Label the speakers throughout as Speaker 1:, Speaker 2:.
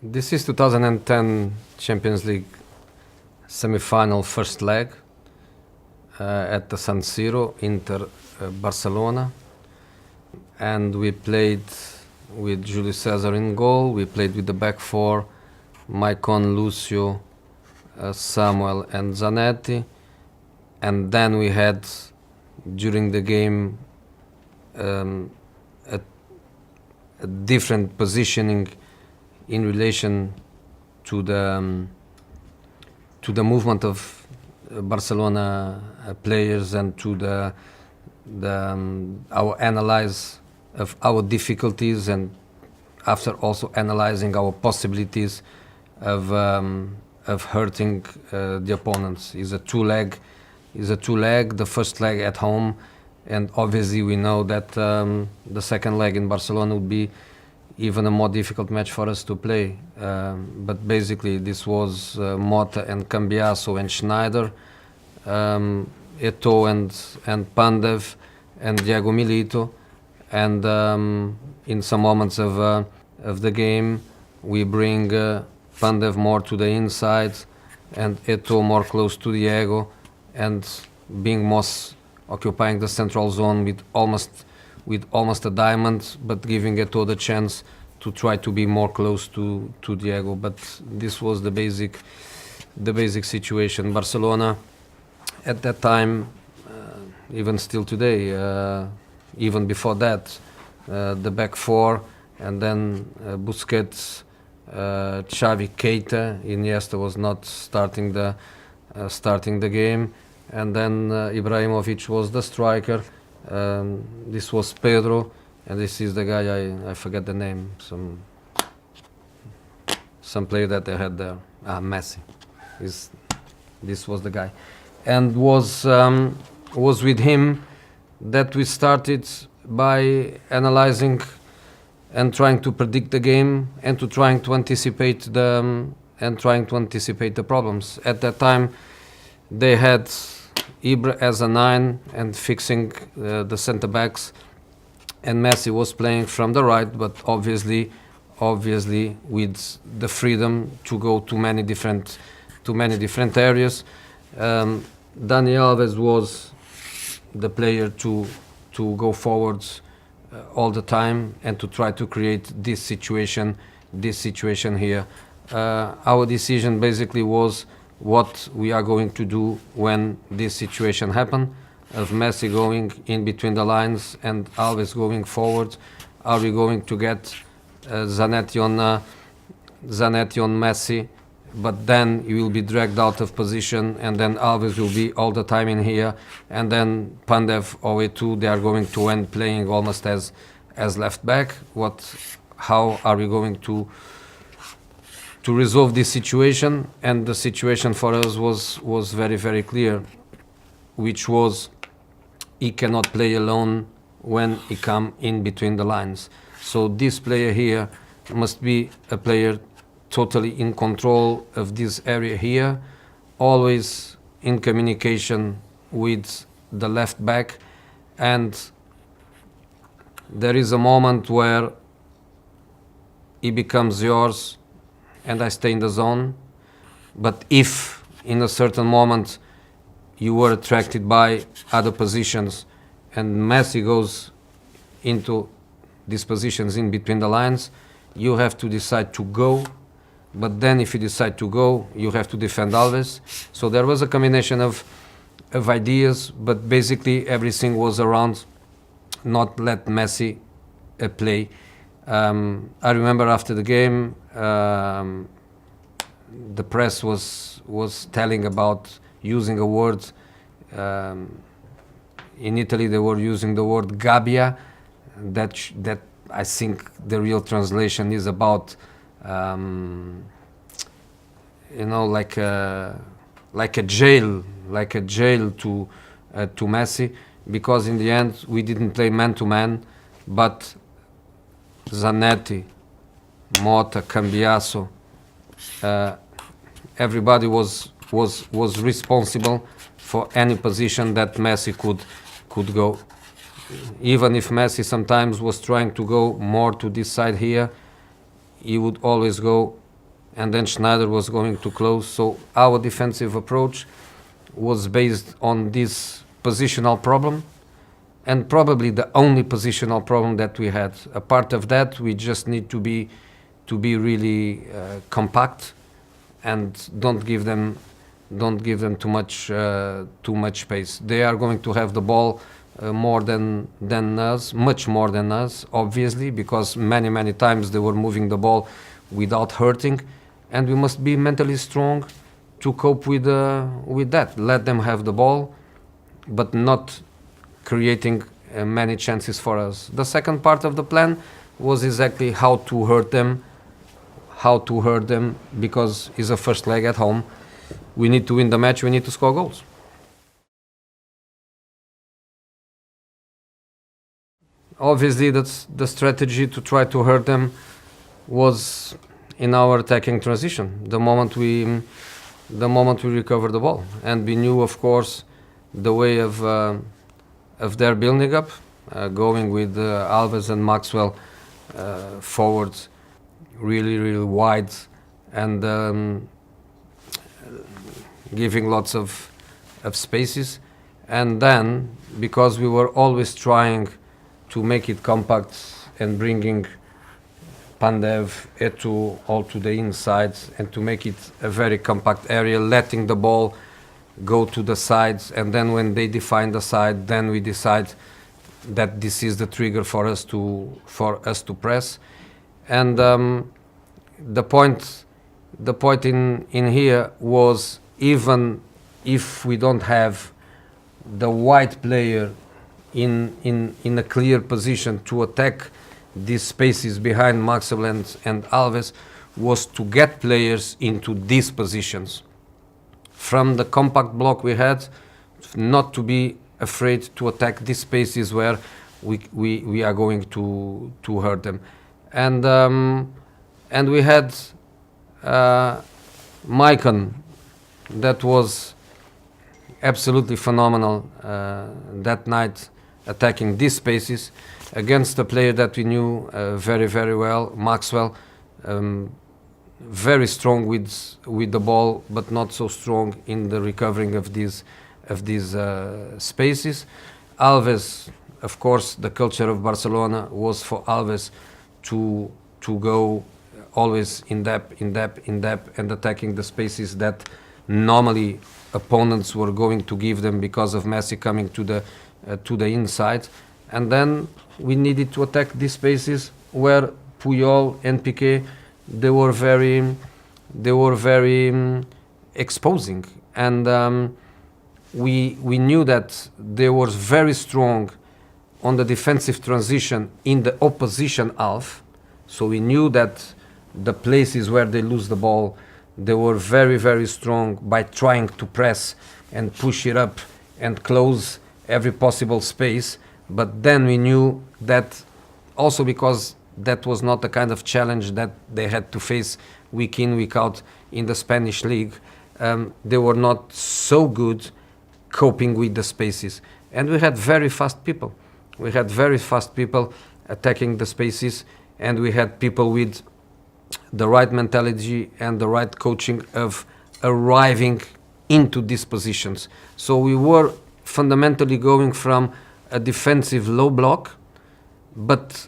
Speaker 1: This is 2010 Champions League semi-final first leg at the San Siro, Inter Barcelona, and we played with Julio Cesar in goal. We played with the back four, Maicon, Lucio, Samuel and Zanetti, and then we had during the game a different positioning in relation to the movement of Barcelona players and to our analyze of our difficulties, and after also analyzing our possibilities of hurting the opponents. Is a two-leg. The first leg at home, and obviously we know that the second leg in Barcelona would be even a more difficult match for us to play. But basically this was Mota and Cambiasso and Schneider, Eto'o and Pandev and Diego Milito, and in some moments of the game we bring Pandev more to the inside and Eto'o more close to Diego, and being most occupying the central zone with almost a diamond, but giving Eto'o the chance to try to be more close to Diego. But this was the basic situation. Barcelona at that time, even still today, even before that, the back four, and then Busquets, Xavi, Keita. Iniesta was not starting the game, and then Ibrahimovic was the striker. This was Pedro, and this is the guy I forget the name. Some player that they had there. Messi. This was the guy, and was with him that we started by analyzing and trying to predict the game and trying to anticipate the problems. At that time, they had Ibra as a 9 and fixing the center backs, and Messi was playing from the right, but obviously with the freedom to go to many different areas. Dani Alves was the player to go forwards all the time and to try to create this situation here. Our decision basically was what we are going to do when this situation happen, of Messi going in between the lines and Alves going forward. Are we going to get Zanetti on Messi, but then he will be dragged out of position, and then Alves will be all the time in here, and then Pandev or Eto'o, they are going to end playing almost as left back. How are we going to resolve this situation? And the situation for us was very, very clear, which was he cannot play alone when he come in between the lines. So this player here must be a player totally in control of this area here, always in communication with the left back, and there is a moment where he becomes yours and I stay in the zone. But if in a certain moment you were attracted by other positions and Messi goes into these positions in between the lines, you have to decide to go. But then if you decide to go, you have to defend Alves. So there was a combination of ideas, but basically everything was around not let Messi play. I remember after the game, the press was telling about using a word. In Italy they were using the word gabbia. That I think the real translation is about like a jail to Messi, because in the end we didn't play man to man, but Zanetti, Mota, Cambiasso, everybody was responsible for any position that Messi could go. Even if Messi sometimes was trying to go more to this side here, he would always go and then Schneider was going to close. So our defensive approach was based on this positional problem, and probably the only positional problem that we had. A part of that, we just need to be really compact, and don't give them too much space. They are going to have the ball more than us, much more than us, obviously, because many times they were moving the ball without hurting, and we must be mentally strong to cope with that. Let them have the ball, but not creating many chances for us. The second part of the plan was exactly how to hurt them, because it's a first leg at home. We need to win the match, we need to score goals. Obviously, that's the strategy to try to hurt them was in our attacking transition. The moment we recover the ball, and we knew, of course, the way of their building up, going with Alves and Maxwell forwards, really wide, and giving lots of spaces. And then, because we were always trying to make it compact and bringing Pandev, Eto'o all to the inside, and to make it a very compact area, letting the ball go to the sides, and then when they define the side, then we decide that this is the trigger for us to press. And the point in here was, even if we don't have the white player in a clear position to attack these spaces behind Maxwell and Alves, was to get players into these positions. From the compact block we had, not to be afraid to attack these spaces where we are going to hurt them. And we had Maicon, that was absolutely phenomenal that night, attacking these spaces against a player that we knew very well, Maxwell. Very strong with the ball, but not so strong in the recovering of these spaces. Alves, of course, the culture of Barcelona was for Alves to go always in depth, and attacking the spaces that normally opponents were going to give them because of Messi coming to the inside. And then we needed to attack these spaces where Puyol and Piqué, they were very exposing, and we knew that they were very strong on the defensive transition in the opposition half. So we knew that the places where they lose the ball, they were very strong by trying to press and push it up and close every possible space. But then we knew that also, because that was not the kind of challenge that they had to face week in, week out in the Spanish league, they were not so good coping with the spaces. And we had very fast people. We had very fast people attacking the spaces, and we had people with the right mentality and the right coaching of arriving into these positions. So we were fundamentally going from a defensive low block, but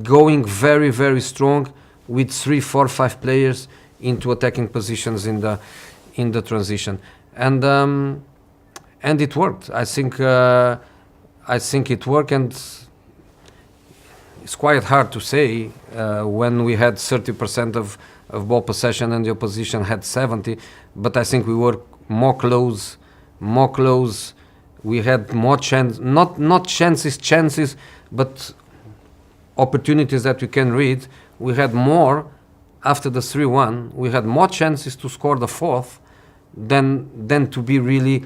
Speaker 1: going very strong with 3, 4, 5 players into attacking positions in the transition, and it worked. I think it worked, and it's quite hard to say when we had 30% of ball possession and the opposition had 70, but I think we were more close. We had more not chances, but opportunities that we can read. We had more after the 3-1. We had more chances to score the fourth than to be really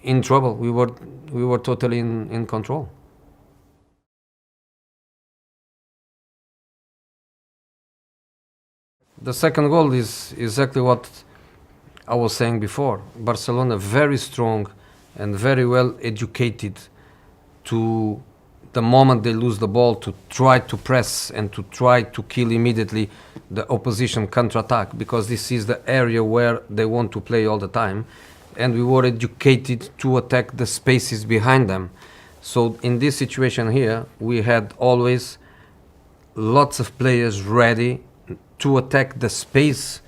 Speaker 1: in trouble. We were totally in control. The second goal is exactly what I was saying before. Barcelona very strong and very well educated to the moment they lose the ball, to try to press and to try to kill immediately the opposition counter-attack, because this is the area where they want to play all the time. And we were educated to attack the spaces behind them. So in this situation here, we had always lots of players ready to attack the space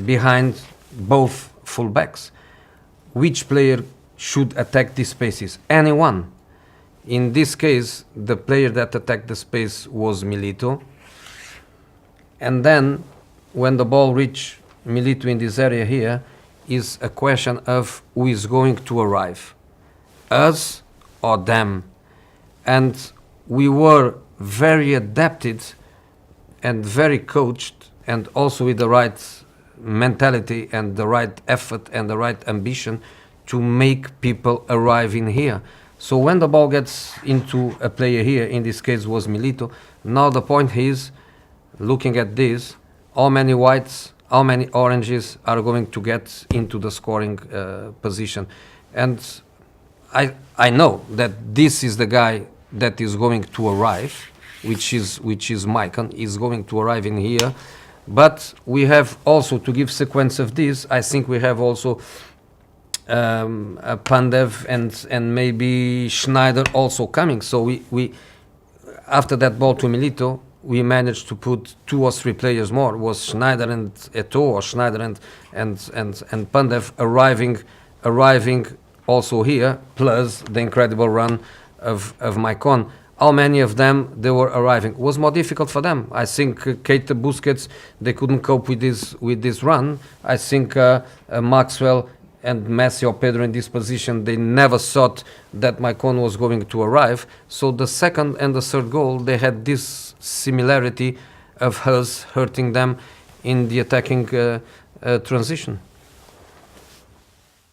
Speaker 1: behind both fullbacks. Which player should attack these spaces? Anyone. In this case, the player that attacked the space was Milito. And then, when the ball reached Milito in this area here, is a question of who is going to arrive, us or them. And we were very adapted and very coached, and also with the right mentality and the right effort and the right ambition to make people arrive in here. So when the ball gets into a player here, in this case was Milito, now the point is, looking at this, how many whites, how many oranges are going to get into the scoring position. And I know that this is the guy that is going to arrive, which is Maicon, is going to arrive in here. But we have also, to give sequence of this, I think we have also Pandev and maybe Schneider also coming. So we after that ball to Milito, we managed to put 2 or 3 players more. It was Schneider and Eto'o, or Schneider and Pandev arriving also here, plus the incredible run of Maicon. How many of them they were arriving? It was more difficult for them. I think Keita, Busquets, they couldn't cope with this run. I think Maxwell and Messi or Pedro in this position, they never thought that Maicon was going to arrive. So the second and the third goal, they had this similarity of us hurting them in the attacking transition.